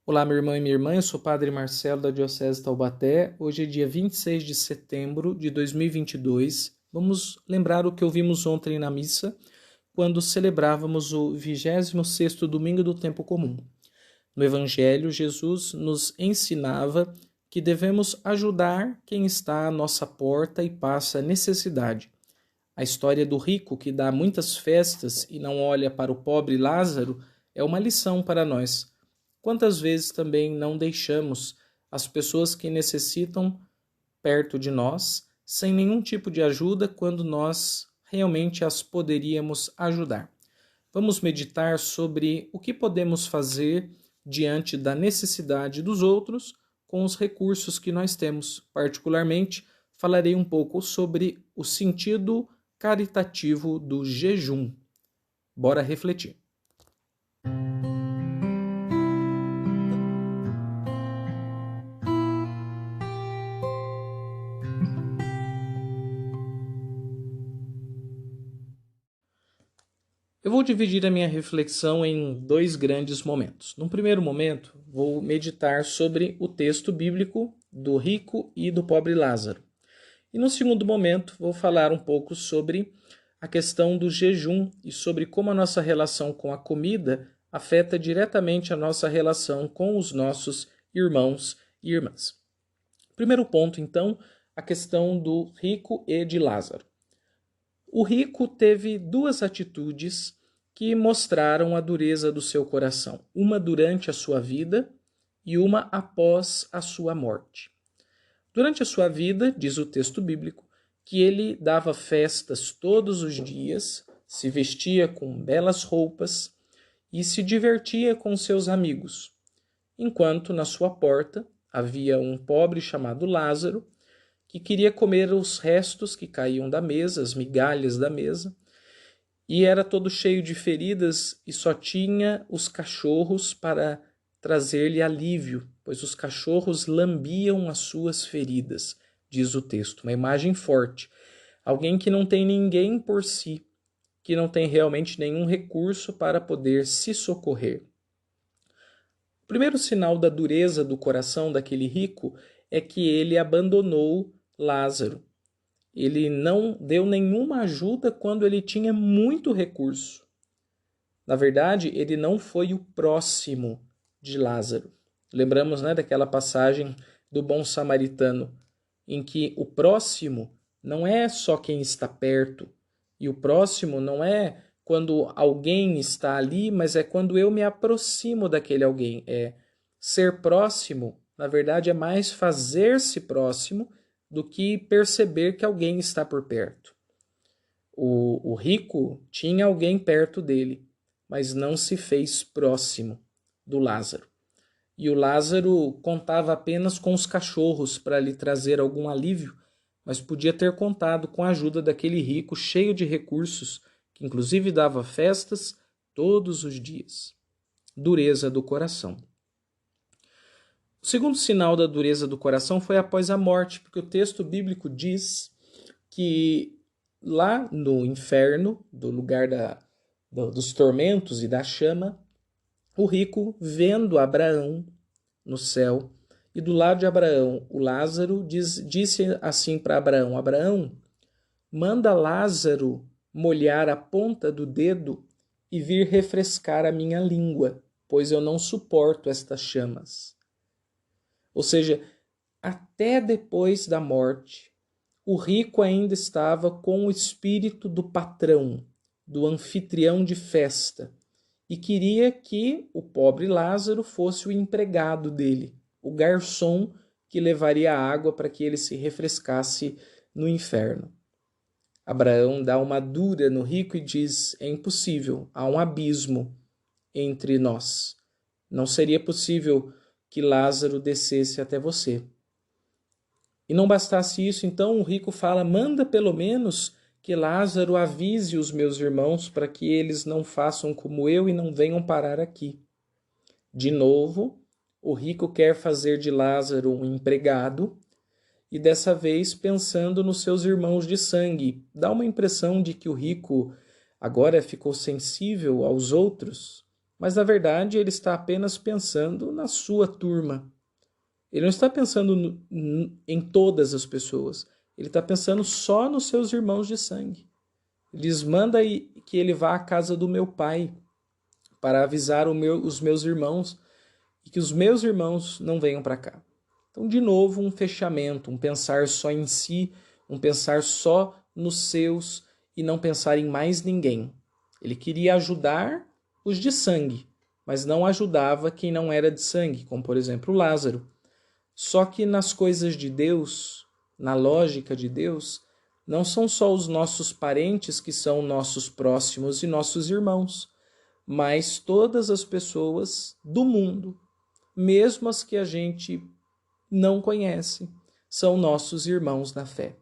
Olá, minha irmã e minha irmã, eu sou o Padre Marcelo da Diocese de Taubaté. Hoje é dia 26 de setembro de 2022. Vamos lembrar o que ouvimos ontem na missa, quando celebrávamos o 26º domingo do tempo comum. No Evangelho, Jesus nos ensinava que devemos ajudar quem está à nossa porta e passa necessidade. A história do rico que dá muitas festas e não olha para o pobre Lázaro é uma lição para nós. Quantas vezes também não deixamos as pessoas que necessitam perto de nós, sem nenhum tipo de ajuda, quando nós realmente as poderíamos ajudar? Vamos meditar sobre o que podemos fazer diante da necessidade dos outros com os recursos que nós temos. Particularmente, falarei um pouco sobre o sentido caritativo do jejum. Bora refletir. Eu vou dividir a minha reflexão em dois grandes momentos. No primeiro momento, vou meditar sobre o texto bíblico do rico e do pobre Lázaro. E no segundo momento, vou falar um pouco sobre a questão do jejum e sobre como a nossa relação com a comida afeta diretamente a nossa relação com os nossos irmãos e irmãs. Primeiro ponto, então, a questão do rico e de Lázaro. O rico teve duas atitudes que mostraram a dureza do seu coração, uma durante a sua vida e uma após a sua morte. Durante a sua vida, diz o texto bíblico, que ele dava festas todos os dias, se vestia com belas roupas e se divertia com seus amigos, enquanto na sua porta havia um pobre chamado Lázaro, que queria comer os restos que caíam da mesa, as migalhas da mesa, e era todo cheio de feridas e só tinha os cachorros para trazer-lhe alívio, pois os cachorros lambiam as suas feridas, diz o texto. Uma imagem forte. Alguém que não tem ninguém por si, que não tem realmente nenhum recurso para poder se socorrer. O primeiro sinal da dureza do coração daquele rico é que ele abandonou Lázaro. Ele não deu nenhuma ajuda quando ele tinha muito recurso. Na verdade, ele não foi o próximo de Lázaro. Lembramos, daquela passagem do bom samaritano, em que o próximo não é só quem está perto, e o próximo não é quando alguém está ali, mas é quando eu me aproximo daquele alguém. Ser próximo, na verdade, é mais fazer-se próximo do que perceber que alguém está por perto. O rico tinha alguém perto dele, mas não se fez próximo do Lázaro. E o Lázaro contava apenas com os cachorros para lhe trazer algum alívio, mas podia ter contado com a ajuda daquele rico cheio de recursos, que inclusive dava festas todos os dias. Dureza do coração. O segundo sinal da dureza do coração foi após a morte, porque o texto bíblico diz que lá no inferno, do lugar dos tormentos e da chama, o rico, vendo Abraão no céu, e do lado de Abraão, o Lázaro, disse assim para Abraão: Abraão, manda Lázaro molhar a ponta do dedo e vir refrescar a minha língua, pois eu não suporto estas chamas. Ou seja, até depois da morte, o rico ainda estava com o espírito do patrão, do anfitrião de festa, e queria que o pobre Lázaro fosse o empregado dele, o garçom que levaria a água para que ele se refrescasse no inferno. Abraão dá uma dura no rico e diz: é impossível, há um abismo entre nós. Não seria possível que Lázaro descesse até você. E não bastasse isso, então o rico fala: manda pelo menos que Lázaro avise os meus irmãos para que eles não façam como eu e não venham parar aqui. De novo, o rico quer fazer de Lázaro um empregado e dessa vez pensando nos seus irmãos de sangue. Dá uma impressão de que o rico agora ficou sensível aos outros mas na verdade ele está apenas pensando na sua turma. Ele não está pensando em todas as pessoas, ele está pensando só nos seus irmãos de sangue. Ele lhes manda que ele vá à casa do meu pai para avisar os meus irmãos e que os meus irmãos não venham para cá. Então, de novo, um fechamento, um pensar só em si, um pensar só nos seus e não pensar em mais ninguém. Ele queria ajudar os de sangue, mas não ajudava quem não era de sangue, como por exemplo Lázaro. Só que nas coisas de Deus, na lógica de Deus, não são só os nossos parentes que são nossos próximos e nossos irmãos, mas todas as pessoas do mundo, mesmo as que a gente não conhece, são nossos irmãos na fé,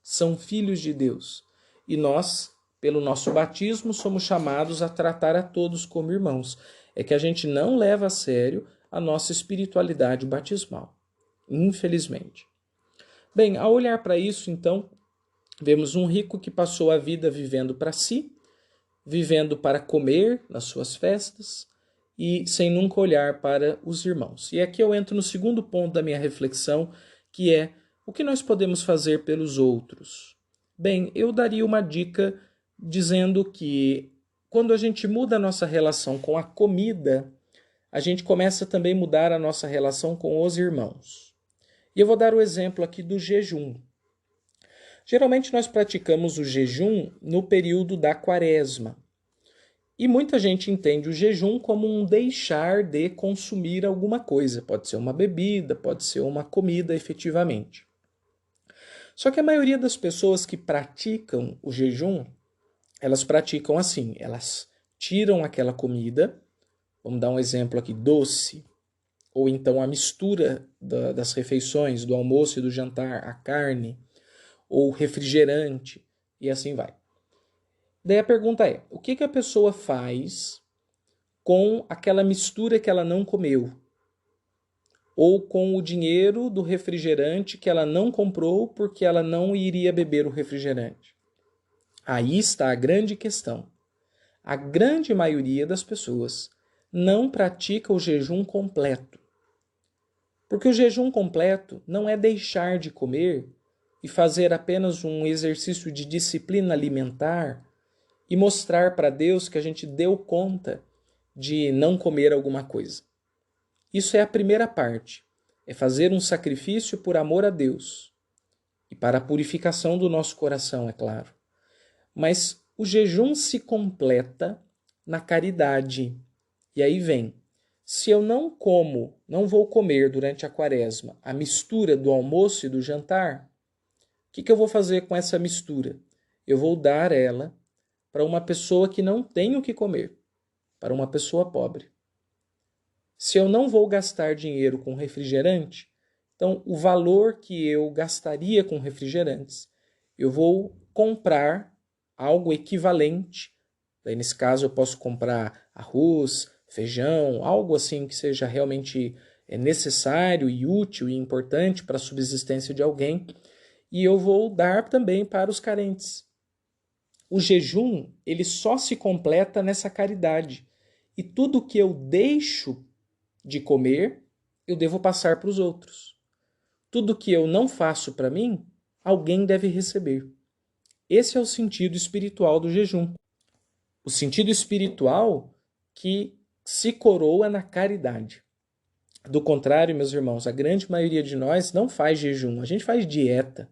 são filhos de Deus. E nós, pelo nosso batismo, somos chamados a tratar a todos como irmãos. É que a gente não leva a sério a nossa espiritualidade batismal, infelizmente. Bem, ao olhar para isso, então, vemos um rico que passou a vida vivendo para si, vivendo para comer nas suas festas e sem nunca olhar para os irmãos. E aqui eu entro no segundo ponto da minha reflexão, que é o que nós podemos fazer pelos outros. Bem, eu daria uma dica dizendo que quando a gente muda a nossa relação com a comida, a gente começa também a mudar a nossa relação com os irmãos. E eu vou dar o exemplo aqui do jejum. Geralmente nós praticamos o jejum no período da quaresma. E muita gente entende o jejum como um deixar de consumir alguma coisa. Pode ser uma bebida, pode ser uma comida efetivamente. Só que a maioria das pessoas que praticam o jejum, elas praticam assim, elas tiram aquela comida, vamos dar um exemplo aqui, doce, ou então a mistura das refeições, do almoço e do jantar, a carne, ou refrigerante, e assim vai. Daí a pergunta é, o que a pessoa faz com aquela mistura que ela não comeu? Ou com o dinheiro do refrigerante que ela não comprou porque ela não iria beber o refrigerante? Aí está a grande questão. A grande maioria das pessoas não pratica o jejum completo. Porque o jejum completo não é deixar de comer e fazer apenas um exercício de disciplina alimentar e mostrar para Deus que a gente deu conta de não comer alguma coisa. Isso é a primeira parte, é fazer um sacrifício por amor a Deus e para a purificação do nosso coração, é claro. Mas o jejum se completa na caridade. E aí vem, se eu não vou comer durante a quaresma a mistura do almoço e do jantar, o que eu vou fazer com essa mistura? Eu vou dar ela para uma pessoa que não tem o que comer, para uma pessoa pobre. Se eu não vou gastar dinheiro com refrigerante, então o valor que eu gastaria com refrigerantes, eu vou comprar algo equivalente. Daí, nesse caso, eu posso comprar arroz, feijão, algo assim que seja realmente necessário e útil e importante para a subsistência de alguém, e eu vou dar também para os carentes. O jejum, ele só se completa nessa caridade. E tudo que eu deixo de comer, eu devo passar para os outros. Tudo que eu não faço para mim, alguém deve receber. Esse é o sentido espiritual do jejum. O sentido espiritual que se coroa na caridade. Do contrário, meus irmãos, a grande maioria de nós não faz jejum, a gente faz dieta.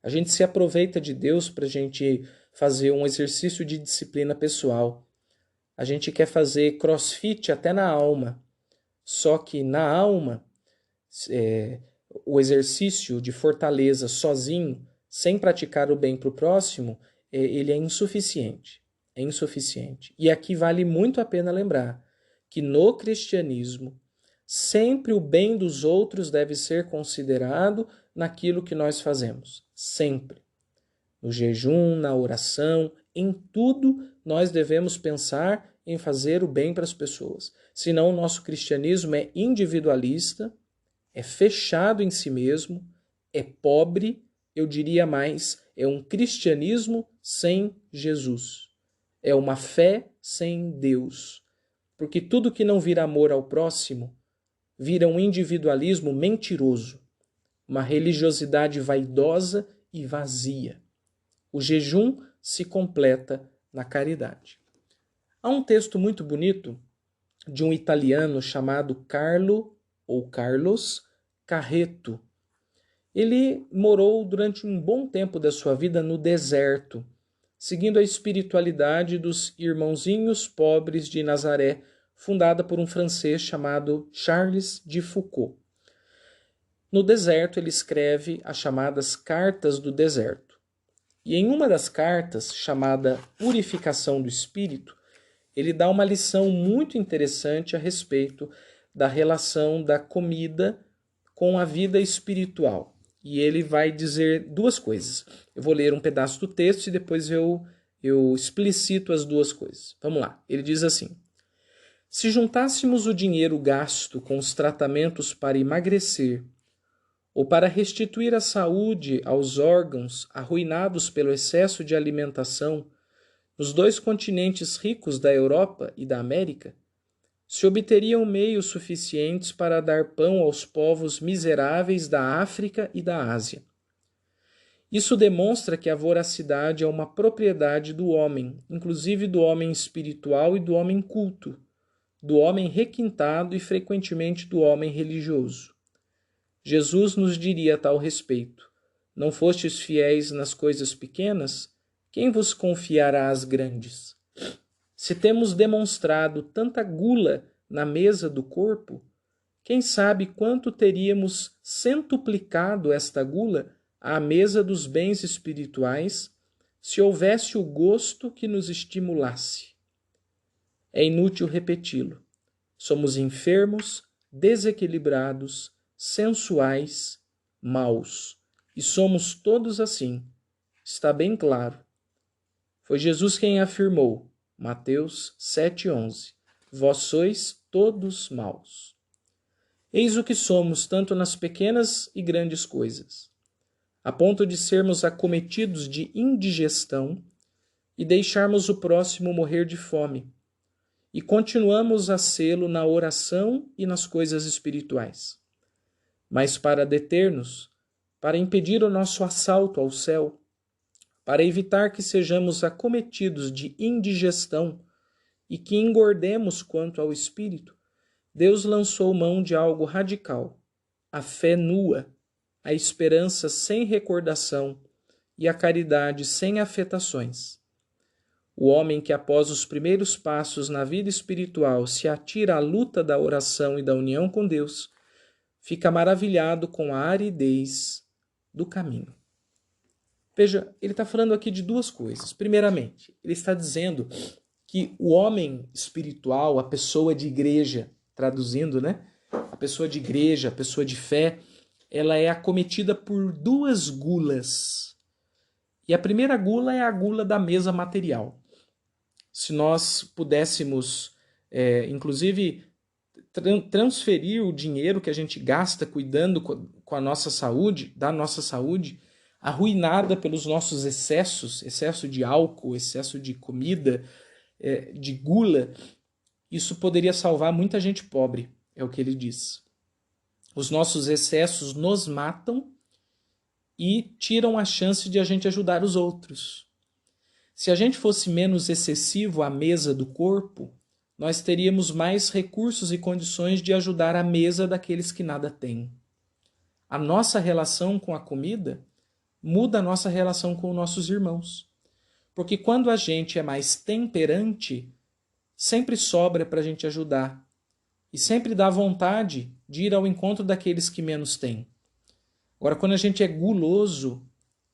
A gente se aproveita de Deus para a gente fazer um exercício de disciplina pessoal. A gente quer fazer crossfit até na alma. Só que na alma, o exercício de fortaleza sozinho, sem praticar o bem para o próximo, ele é insuficiente. É insuficiente. E aqui vale muito a pena lembrar que no cristianismo, sempre o bem dos outros deve ser considerado naquilo que nós fazemos. Sempre. No jejum, na oração, em tudo nós devemos pensar em fazer o bem para as pessoas. Senão o nosso cristianismo é individualista, é fechado em si mesmo, é pobre, eu diria mais, é um cristianismo sem Jesus. É uma fé sem Deus. porque tudo que não vira amor ao próximo vira um individualismo mentiroso, uma religiosidade vaidosa e vazia. O jejum se completa na caridade. Há um texto muito bonito de um italiano chamado Carlos Carretto. Ele morou durante um bom tempo da sua vida no deserto, seguindo a espiritualidade dos Irmãozinhos Pobres de Nazaré, fundada por um francês chamado Charles de Foucault. No deserto, ele escreve as chamadas Cartas do Deserto. E em uma das cartas, chamada Purificação do Espírito, ele dá uma lição muito interessante a respeito da relação da comida com a vida espiritual. E ele vai dizer duas coisas. Eu vou ler um pedaço do texto e depois eu explicito as duas coisas. Vamos lá. Ele diz assim: se juntássemos o dinheiro gasto com os tratamentos para emagrecer ou para restituir a saúde aos órgãos arruinados pelo excesso de alimentação nos dois continentes ricos da Europa e da América, se obteriam meios suficientes para dar pão aos povos miseráveis da África e da Ásia. Isso demonstra que a voracidade é uma propriedade do homem, inclusive do homem espiritual e do homem culto, do homem requintado e frequentemente do homem religioso. Jesus nos diria a tal respeito: não fostes fiéis nas coisas pequenas? Quem vos confiará as grandes? Se temos demonstrado tanta gula na mesa do corpo, quem sabe quanto teríamos centuplicado esta gula à mesa dos bens espirituais se houvesse o gosto que nos estimulasse. É inútil repeti-lo. Somos enfermos, desequilibrados, sensuais, maus. E somos todos assim. Está bem claro. Foi Jesus quem afirmou, Mateus 7,11, vós sois todos maus. Eis o que somos, tanto nas pequenas e grandes coisas, a ponto de sermos acometidos de indigestão e deixarmos o próximo morrer de fome, e continuamos a sê-lo na oração e nas coisas espirituais. Mas para deter-nos, para impedir o nosso assalto ao céu, para evitar que sejamos acometidos de indigestão e que engordemos quanto ao espírito, Deus lançou mão de algo radical, a fé nua, a esperança sem recordação e a caridade sem afetações. O homem que após os primeiros passos na vida espiritual se atira à luta da oração e da união com Deus, fica maravilhado com a aridez do caminho. Veja, ele está falando aqui de duas coisas. Primeiramente, ele está dizendo que o homem espiritual, a pessoa de igreja, traduzindo, né? A pessoa de igreja, a pessoa de fé, ela é acometida por duas gulas. E a primeira gula é a gula da mesa material. Se nós pudéssemos, inclusive, transferir o dinheiro que a gente gasta cuidando com a nossa saúde, da nossa saúde, arruinada pelos nossos excessos, excesso de álcool, excesso de comida, de gula, isso poderia salvar muita gente pobre, é o que ele diz. Os nossos excessos nos matam e tiram a chance de a gente ajudar os outros. Se a gente fosse menos excessivo à mesa do corpo, nós teríamos mais recursos e condições de ajudar a mesa daqueles que nada têm. A nossa relação com a comida muda a nossa relação com os nossos irmãos. Porque quando a gente é mais temperante, sempre sobra para a gente ajudar. E sempre dá vontade de ir ao encontro daqueles que menos têm. Agora, quando a gente é guloso,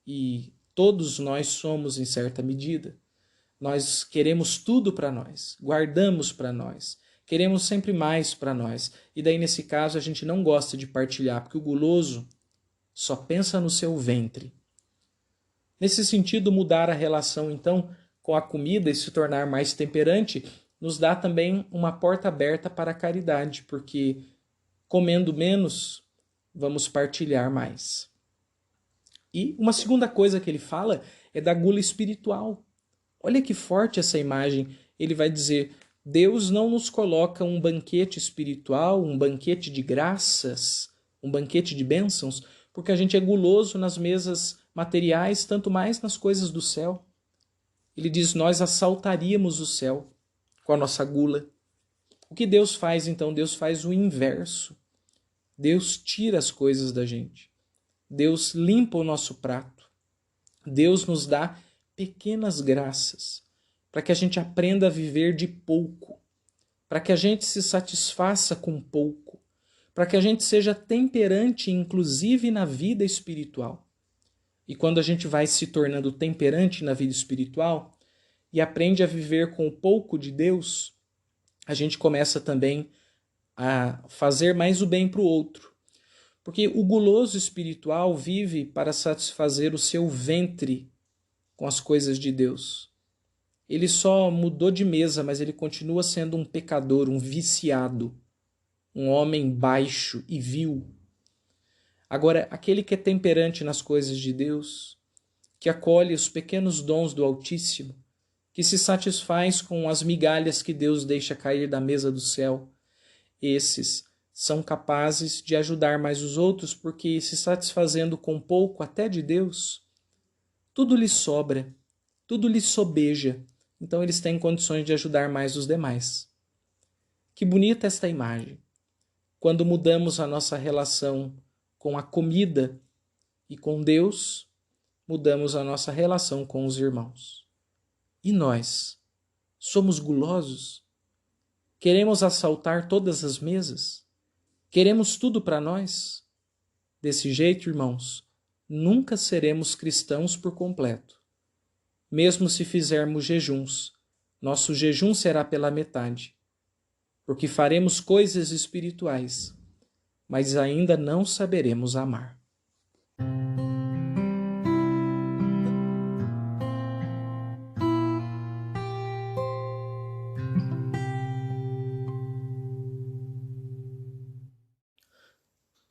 e todos nós somos em certa medida, nós queremos tudo para nós, guardamos para nós, queremos sempre mais para nós. E daí, nesse caso, a gente não gosta de partilhar, porque o guloso só pensa no seu ventre. Nesse sentido, mudar a relação, então, com a comida e se tornar mais temperante, nos dá também uma porta aberta para a caridade, porque comendo menos, vamos partilhar mais. E uma segunda coisa que ele fala é da gula espiritual. Olha que forte essa imagem. Ele vai dizer, Deus não nos coloca um banquete espiritual, um banquete de graças, um banquete de bênçãos, porque a gente é guloso nas mesas materiais, tanto mais nas coisas do céu. Ele diz: nós assaltaríamos o céu com a nossa gula. O que Deus faz então? Deus faz o inverso. Deus tira as coisas da gente. Deus limpa o nosso prato. Deus nos dá pequenas graças para que a gente aprenda a viver de pouco, para que a gente se satisfaça com pouco, para que a gente seja temperante, inclusive na vida espiritual. E quando a gente vai se tornando temperante na vida espiritual e aprende a viver com o pouco de Deus, a gente começa também a fazer mais o bem para o outro. Porque o guloso espiritual vive para satisfazer o seu ventre com as coisas de Deus. Ele só mudou de mesa, mas ele continua sendo um pecador, um viciado, um homem baixo e vil. Agora, aquele que é temperante nas coisas de Deus, que acolhe os pequenos dons do Altíssimo, que se satisfaz com as migalhas que Deus deixa cair da mesa do céu, esses são capazes de ajudar mais os outros, porque se satisfazendo com pouco até de Deus, tudo lhes sobra, tudo lhes sobeja, então eles têm condições de ajudar mais os demais. Que bonita esta imagem! Quando mudamos a nossa relação com a comida e com Deus, mudamos a nossa relação com os irmãos. E nós? Somos gulosos? Queremos assaltar todas as mesas? Queremos tudo para nós? Desse jeito, irmãos, nunca seremos cristãos por completo. Mesmo se fizermos jejuns, nosso jejum será pela metade, porque faremos coisas espirituais, mas ainda não saberemos amar.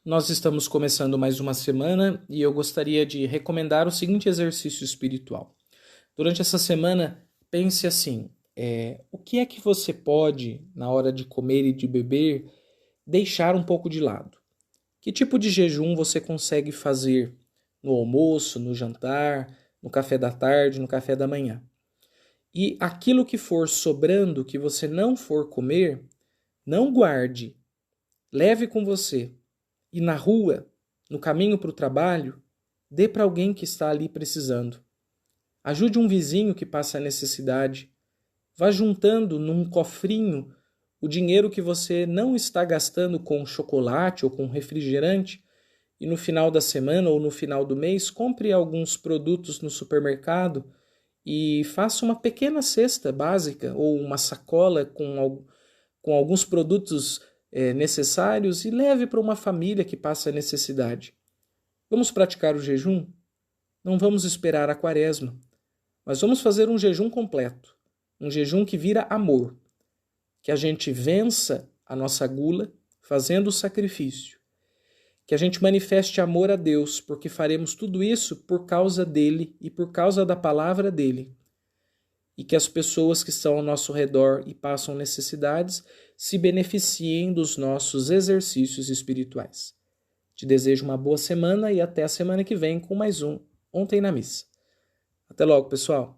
Nós estamos começando mais uma semana e eu gostaria de recomendar o seguinte exercício espiritual. Durante essa semana, pense assim, o que é que você pode, na hora de comer e de beber, deixar um pouco de lado? Que tipo de jejum você consegue fazer no almoço, no jantar, no café da tarde, no café da manhã? E aquilo que for sobrando, que você não for comer, não guarde, leve com você. E na rua, no caminho para o trabalho, dê para alguém que está ali precisando. Ajude um vizinho que passa necessidade. Vá juntando num cofrinho o dinheiro que você não está gastando com chocolate ou com refrigerante e no final da semana ou no final do mês compre alguns produtos no supermercado e faça uma pequena cesta básica ou uma sacola com alguns produtos necessários e leve para uma família que passa necessidade. Vamos praticar o jejum? Não vamos esperar a quaresma, mas vamos fazer um jejum completo, um jejum que vira amor, que a gente vença a nossa gula fazendo o sacrifício, que a gente manifeste amor a Deus, porque faremos tudo isso por causa dele e por causa da palavra dele, e que as pessoas que estão ao nosso redor e passam necessidades se beneficiem dos nossos exercícios espirituais. Te desejo uma boa semana e até a semana que vem com mais um Ontem na Missa. Até logo, pessoal!